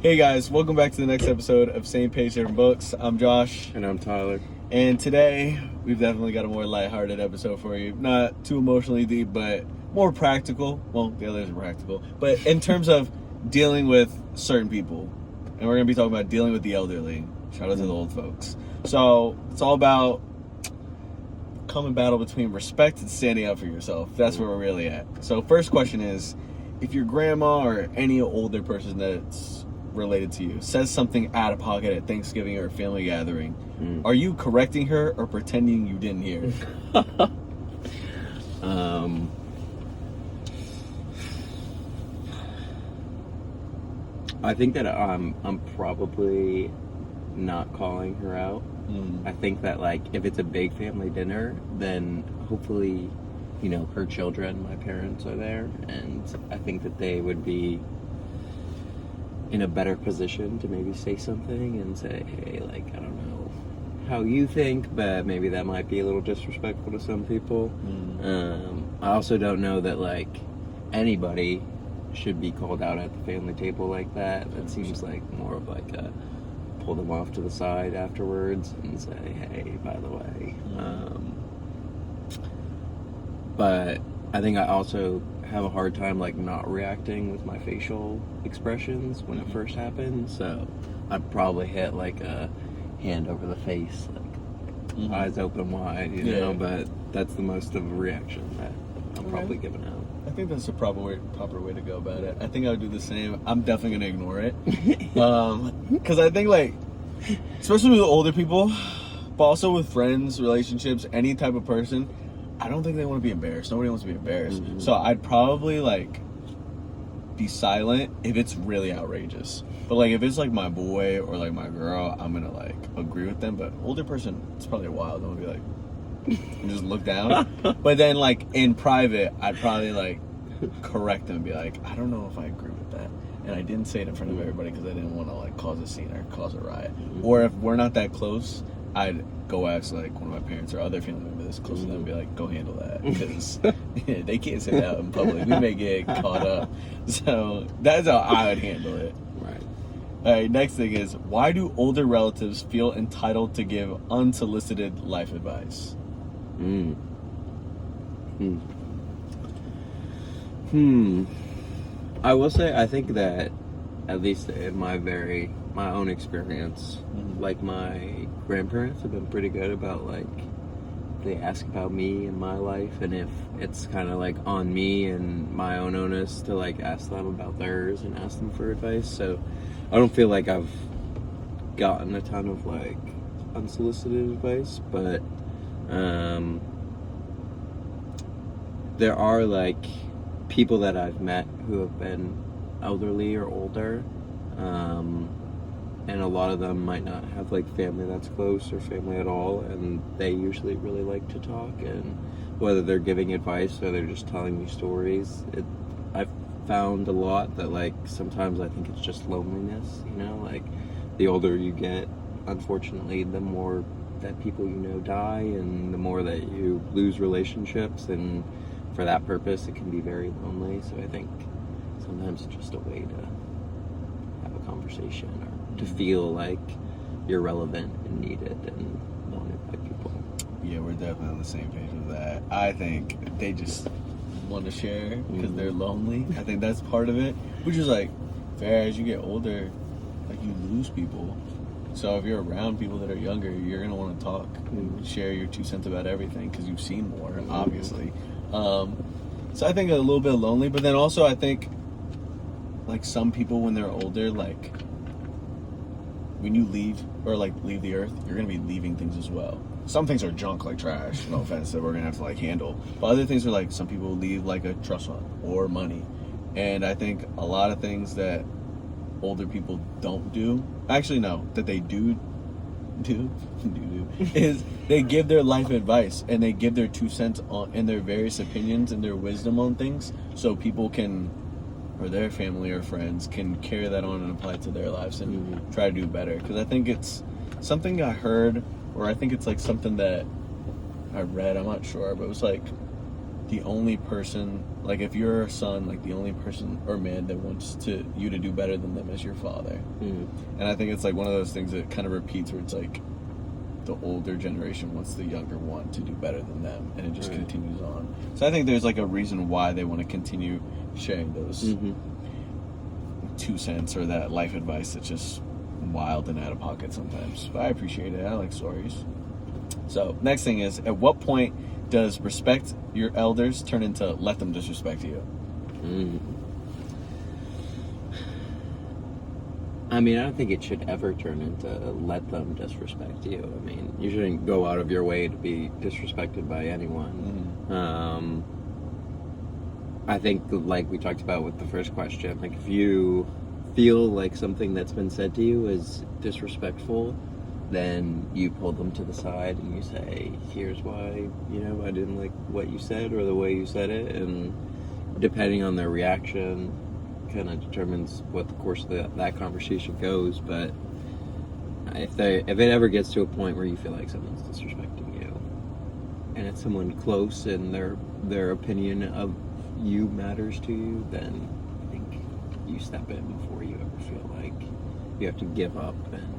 Hey guys, welcome back to the next episode of Same Page Different Books. I'm Josh. And I'm Tyler. And today, we've definitely got a more lighthearted episode for you. Not too emotionally deep, but more practical. Well, the others are practical. But in terms of dealing with certain people. And we're going to be talking about dealing with the elderly. Shout out to the old folks. So, it's all about common battle between respect and standing up for yourself. That's where we're really at. So, first question is, if your grandma or any older person that's related to you says something out of pocket at Thanksgiving or a family gathering, are you correcting her or pretending you didn't hear? I think that I'm probably not calling her out. I think that, like, if it's a big family dinner, then hopefully, you know, her children, my parents, are there, and I think that they would be in a better position to maybe say something and say, hey, like, I don't know how you think, but maybe that might be a little disrespectful to some people. I also don't know that, like, anybody should be called out at the family table like that. That seems like more of like a pull them off to the side afterwards and say, hey, by the way. But I think I also have a hard time, like, not reacting with my facial expressions when it first happened. So I'd probably hit like a hand over the face, like eyes open wide, you know. But that's the most of a reaction that I'm probably giving out. I think that's the proper way to go about it. I think I would do the same. I'm definitely gonna ignore it, because I think, like, especially with older people, but also with friends, relationships, any type of person, I don't think they want to be embarrassed. Nobody wants to be embarrassed. So I'd probably, like, be silent if it's really outrageous. But, like, if it's like my boy or like my girl, I'm gonna, like, agree with them. But older person, it's probably wild. I'm gonna be like, and just look down. But then, like, in private, I'd probably, like, correct them and be like, I don't know if I agree with that. And I didn't say it in front of everybody because I didn't want to, like, cause a scene or cause a riot. Or if we're not that close, I'd go ask, like, one of my parents or other family members close to them and be like, go handle that. Because they can't say that in public. We may get caught up. So that's how I would handle it. Right. All right, next thing is, why do older relatives feel entitled to give unsolicited life advice? I will say, I think that, at least in my own experience, like, my grandparents have been pretty good about, like, they ask about me and my life, and if it's kind of, like, on me and my own onus to, like, ask them about theirs and ask them for advice. So I don't feel like I've gotten a ton of, like, unsolicited advice, but there are, like, people that I've met who have been elderly or older, and a lot of them might not have, like, family that's close or family at all, and they usually really like to talk, and whether they're giving advice or they're just telling me stories, I've found a lot that, like, sometimes I think it's just loneliness, you know, like, the older you get, unfortunately, the more that people you know die, and the more that you lose relationships, and for that purpose it can be very lonely. So I think sometimes it's just a way to have a conversation or to feel like you're relevant and needed and wanted by people. Yeah, we're definitely on the same page with that. I think they just want to share because they're lonely. I think that's part of it, which is, like, fair. As you get older, like, you lose people. So if you're around people that are younger, you're going to want to talk and share your 2 cents about everything because you've seen more, obviously. So I think a little bit lonely, but then also I think, like, some people when they're older, like, when you leave the earth, you're going to be leaving things as well. Some things are junk, like trash, no offense, that we're going to have to, like, handle. But other things are, like, some people leave, like, a trust fund or money. And I think a lot of things older people don't do, actually no, that they do is they give their life advice and they give their 2 cents on and their various opinions and their wisdom on things, so people can, or their family or friends can carry that on and apply it to their lives and try to do better. Because I think it's something I heard, or I think it's, like, something that I read, I'm not sure, but it was like the only person, like if you're a son, like the only person or man that wants you to do better than them is your father. And I think it's like one of those things that kind of repeats where it's like the older generation wants the younger one to do better than them, and it just continues on. So I think there's like a reason why they want to continue sharing those 2 cents or that life advice that's just wild and out of pocket sometimes. But I appreciate it. I like stories. So next thing is, at what point does respect your elders turn into let them disrespect you? I mean, I don't think it should ever turn into let them disrespect you. I mean, you shouldn't go out of your way to be disrespected by anyone. I think, like we talked about with the first question, like if you feel like something that's been said to you is disrespectful, then you pull them to the side and you say, here's why, I didn't like what you said or the way you said it. And depending on their reaction, kind of determines what the course of that conversation goes. But if it ever gets to a point where you feel like someone's disrespecting you, and it's someone close and their opinion of you matters to you, then I think you step in before you ever feel like you have to give up and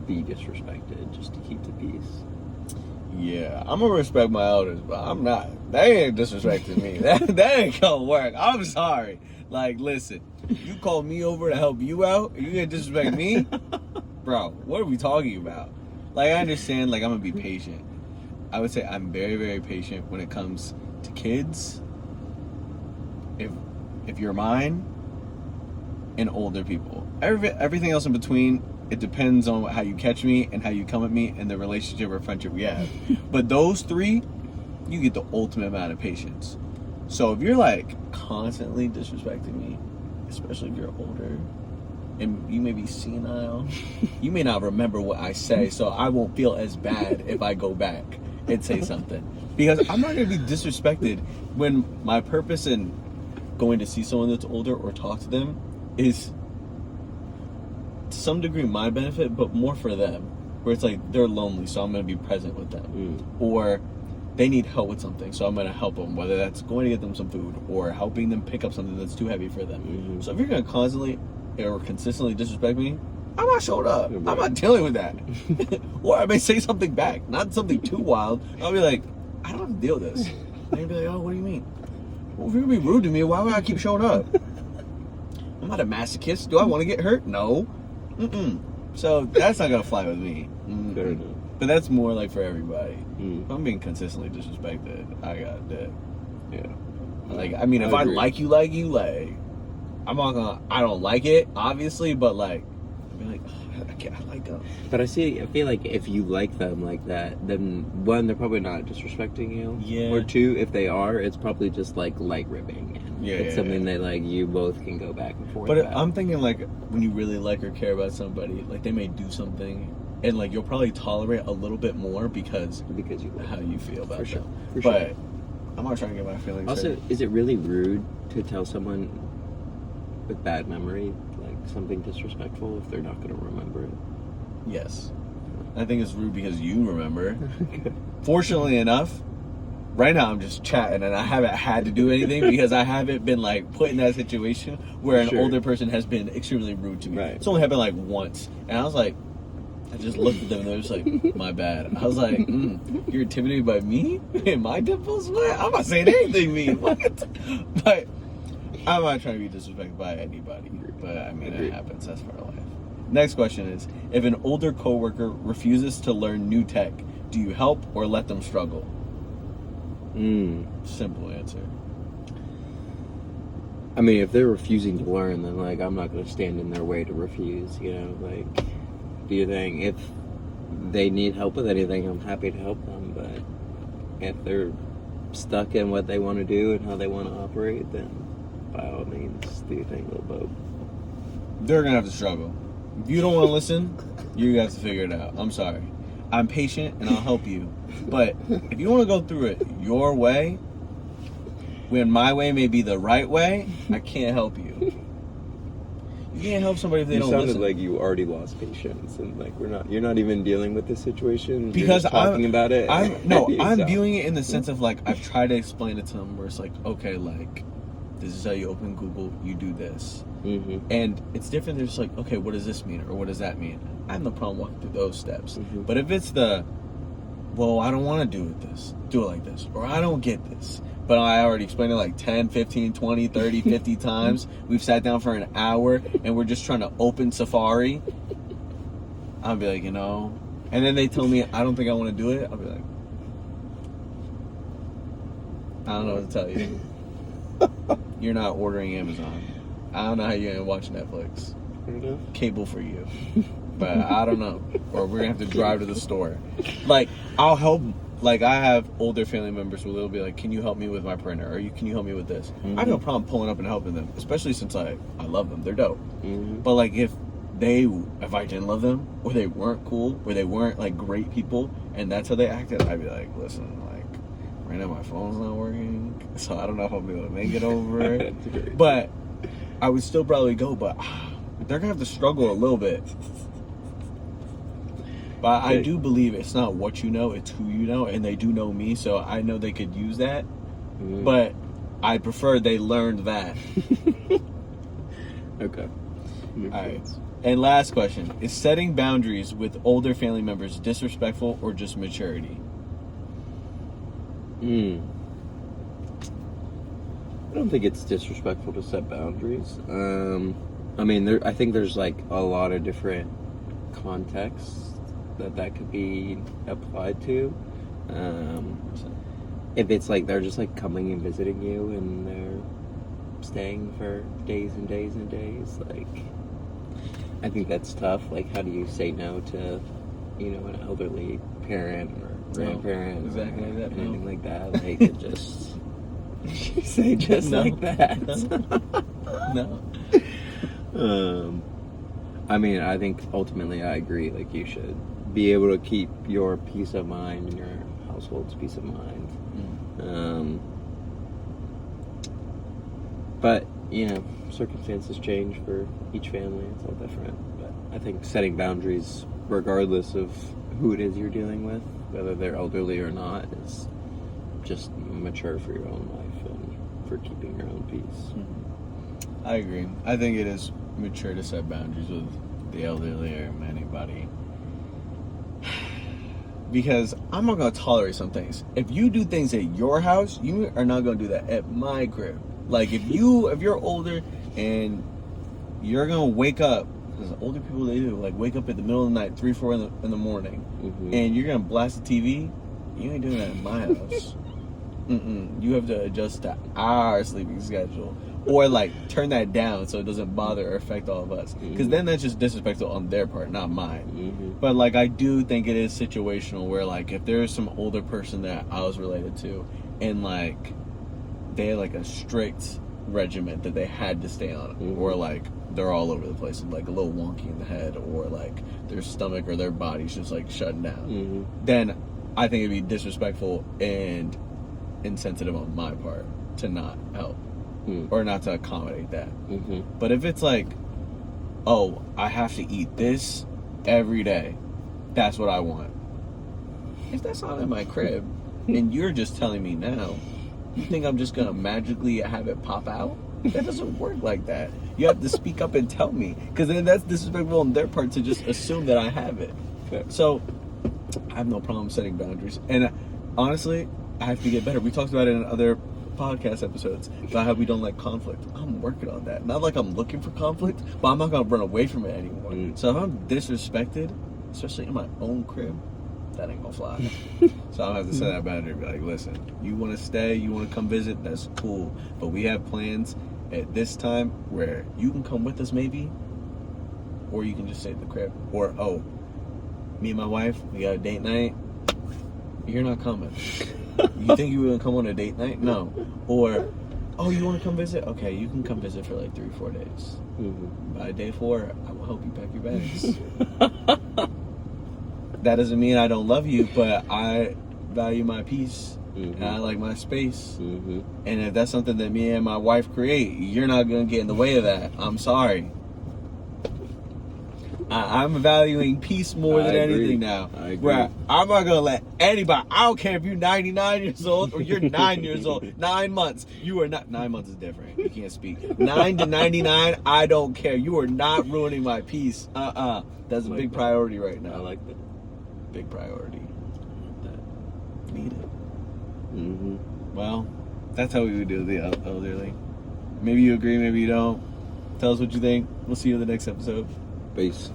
be disrespected just to keep the peace. Yeah, I'm gonna respect my elders, but I'm not. They ain't disrespecting me. That ain't gonna work. I'm sorry. Like, listen, you called me over to help you out, and you gonna disrespect me? Bro, what are we talking about? Like, I understand, like, I'm gonna be patient. I would say I'm very, very patient when it comes to kids, if you're mine, and older people. Everything else in between, it depends on how you catch me and how you come at me and the relationship or friendship we have. But those 3, you get the ultimate amount of patience. So if you're like constantly disrespecting me, especially if you're older and you may be senile, you may not remember what I say, so I won't feel as bad if I go back and say something. Because I'm not going to be disrespected when my purpose in going to see someone that's older or talk to them is to some degree my benefit, but more for them, where it's like they're lonely, so I'm going to be present with them. Or they need help with something, so I'm going to help them, whether that's going to get them some food or helping them pick up something that's too heavy for them. So if you're going to constantly or consistently disrespect me, I'm not showing up. I'm not dealing with that. Or I may say something back, not something too wild. I'll be like, I don't have to deal with this. And you'll be like, oh, what do you mean? Well, if you're going to be rude to me, why would I keep showing up? I'm not a masochist. Do I want to get hurt? No. So that's not going to fly with me. Fair enough. But that's more like for everybody. If I'm being consistently disrespected, I got that. Yeah. Like, I mean, if I like you, like, I'm not gonna, I don't like it, obviously, but like, I'd be like, oh, I like them. But I feel like if you like them like that, then 1, they're probably not disrespecting you. Yeah. Or 2, if they are, it's probably just like light ribbing. And it's something that like you both can go back and forth. But I'm thinking like when you really like or care about somebody, like they may do something, and like you'll probably tolerate a little bit more because you like how you feel about them. For but sure. I'm not trying to get my feelings Also, hurt. is it really rude to tell someone with bad memory like something disrespectful if they're not going to remember it? Yes. I think it's rude because you remember. Fortunately enough, right now I'm just chatting and I haven't had to do anything because I haven't been like put in that situation where an older person has been extremely rude to me. Right. It's only happened like once, and I was like, I just looked at them and they were just like, my bad. I was like, you're intimidated by me and my dimples? What? I'm not saying anything mean. What? But I'm not trying to be disrespected by anybody. But I mean, it happens. That's part of life. Next question is, if an older coworker refuses to learn new tech, do you help or let them struggle? Simple answer. I mean, if they're refusing to learn, then like I'm not going to stand in their way to refuse. Like, do your thing. If they need help with anything, I'm happy to help them. But if they're stuck in what they want to do and how they want to operate, then by all means, do your thing, little boat. They're gonna have to struggle. If you don't want to listen, you have to figure it out. I'm sorry. I'm patient and I'll help you. But if you want to go through it your way, when my way may be the right way, I can't help you. You can't help somebody if they you don't sounded listen. like you already lost patience, and like you're not even dealing with the situation. Because you're just talking about it. I'm viewing it in the sense of like I've tried to explain it to them where it's like, okay, like this is how you open Google, you do this, and it's different. They're just like, okay, what does this mean or what does that mean? I have no problem walking through those steps. But if it's well, I don't want to do it like this, or I don't get this. But I already explained it like 10, 15, 20, 30, 50 times. We've sat down for an hour and we're just trying to open Safari. I'll be like, and then they tell me I don't think I want to do it. I'll be like, I don't know what to tell you. You're not ordering Amazon. I don't know how you're going to watch Netflix. Cable for you. But I don't know. Or we're going to have to drive to the store. Like, I'll help. Like, I have older family members who will be like, can you help me with my printer? Or can you help me with this? I have no problem pulling up and helping them. Especially since I love them. They're dope. But, like, if I didn't love them, or they weren't cool, or they weren't, like, great people, and that's how they acted, I'd be like, listen, like, right now my phone's not working, so I don't know if I'll be able to make it over it. But I would still probably go, but they're going to have to struggle a little bit. But I do believe it's not what you know, it's who you know, and they do know me, so I know they could use that. But I prefer they learned that. Okay. All right. And last question. Is setting boundaries with older family members disrespectful or just maturity? I don't think it's disrespectful to set boundaries. I mean, I think there's like a lot of different contexts that could be applied to. If it's like they're just like coming and visiting you and they're staying for days and days and days, like I think that's tough. Like, how do you say no to, an elderly parent or grandparent, exactly or like that, anything like that? Like, it just say just like that. No. I mean, I think ultimately I agree. Like, you should be able to keep your peace of mind and your household's peace of mind. But, circumstances change for each family. It's all different. But I think setting boundaries, regardless of who it is you're dealing with, whether they're elderly or not, is just mature for your own life and for keeping your own peace. I agree. I think it is mature to set boundaries with the elderly or anybody. Because I'm not going to tolerate some things. If you do things at your house, you are not going to do that at my crib. Like, if you're older and you're going to wake up, because older people, they do, like, wake up at the middle of the night, 3, 4 in the morning, and you're going to blast the TV, you ain't doing that in my house. You have to adjust to our sleeping schedule. Or, like, turn that down so it doesn't bother or affect all of us. Because then that's just disrespectful on their part, not mine. But, like, I do think it is situational where, like, if there's some older person that I was related to and, like, they had, like, a strict regiment that they had to stay on. Or, like, they're all over the place and, like, a little wonky in the head. Or, like, their stomach or their body's just, like, shutting down. Then I think it'd be disrespectful and insensitive on my part to not help. Or not to accommodate that. But if it's like, oh, I have to eat this every day, that's what I want. If that's not in my crib, and you're just telling me now, you think I'm just gonna magically have it pop out? That doesn't work like that. You have to speak up and tell me, because then that's disrespectful on their part to just assume that I have it. So I have no problem setting boundaries, and honestly, I have to get better. We talked about it in other podcast episodes about how we don't like conflict. I'm working on that. Not like I'm looking for conflict, but I'm not gonna run away from it anymore. So if I'm disrespected, especially in my own crib, that ain't gonna fly. So I'll have to set that boundary and be like, listen, you wanna stay, you wanna come visit, that's cool. But we have plans at this time where you can come with us maybe, or you can just stay at the crib. Or, oh, me and my wife, we got a date night, you're not coming. You think you were going to come on a date night? No. Or, oh, you want to come visit? Okay, you can come visit for like 3 or 4 days. By day 4, I will help you pack your bags. That doesn't mean I don't love you, but I value my peace. And I like my space. And if that's something that me and my wife create, you're not going to get in the way of that. I'm sorry. I'm valuing peace more than anything now. I agree. Where I'm not gonna let anybody. I don't care if you're 99 years old or you're 9 years old. 9 months. You are not. 9 months is different. You can't speak. 9 to 99. I don't care. You are not ruining my peace. That's a big priority right now. I like that. Big priority. That. Need it. Mm-hmm. Well, that's how we would do the elderly. Maybe you agree, maybe you don't. Tell us what you think. We'll see you in the next episode. Peace.